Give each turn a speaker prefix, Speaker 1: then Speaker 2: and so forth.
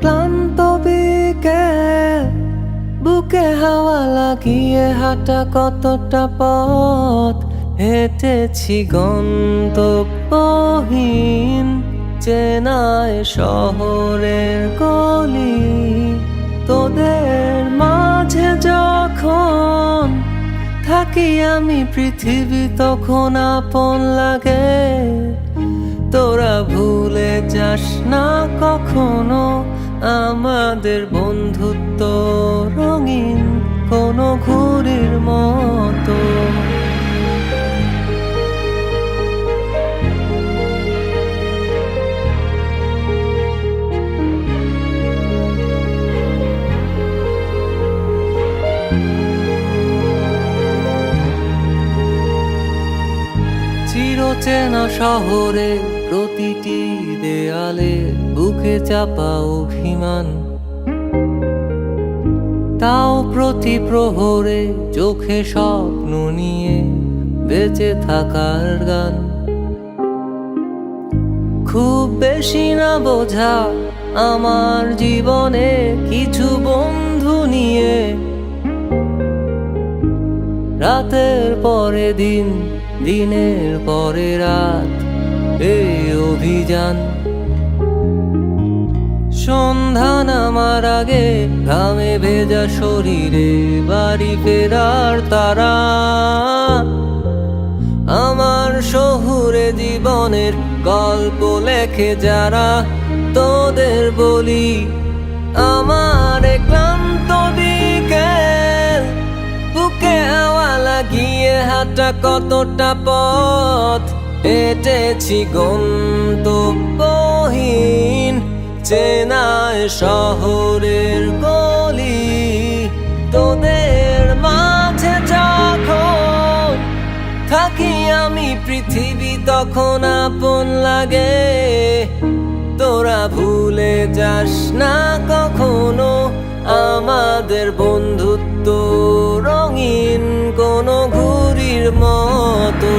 Speaker 1: ক্লান্ত বিকেল, বুকে হাওয়া লাগিয়ে হাঁটা কতটা পথ হেঁটেছি গন্তব্যহীন চেনায় শহরের গলি। তোদের মাঝে যখন থাকি আমি পৃথিবী তখন আপন লাগে। তোরা ভুলে যাস না কখনো আমাদের বন্ধুত্ব রঙিন কোনো ঘুড়ির মতো। চিরচেনা শহরে প্রতিটি দেয়ালে বুকে চাপা অভিমান, তাও প্রতি প্রহরে চোখে স্বপ্ন নিয়ে বেঁচে থাকার গান। খুব বেশি না বোঝা আমার জীবনে কিছু বন্ধু নিয়ে, রাতের পরে দিন, দিনের পরে রাত এই অভিযান। সন্ধ্যা নামার আগে ঘামে ভেজা শরীরে বাড়ি ফেরার তারা। আমার শহুরে জীবনের গল্প লেখে যারা, তোদের বলি আমার ক্লান্ত বিকেল, বুকে হাওয়া লাগিয়ে হাঁটা কতটা পথ হেঁটেছি গন্তব্যহীন চেনায় শহরের গলি। তোদের মাঝে যখন থাকি আমি পৃথিবী তখন আপন লাগে। তোরা ভুলে যাস না কখনো আমাদের বন্ধুত্ব রঙিন কোনো ঘুড়ির মতো।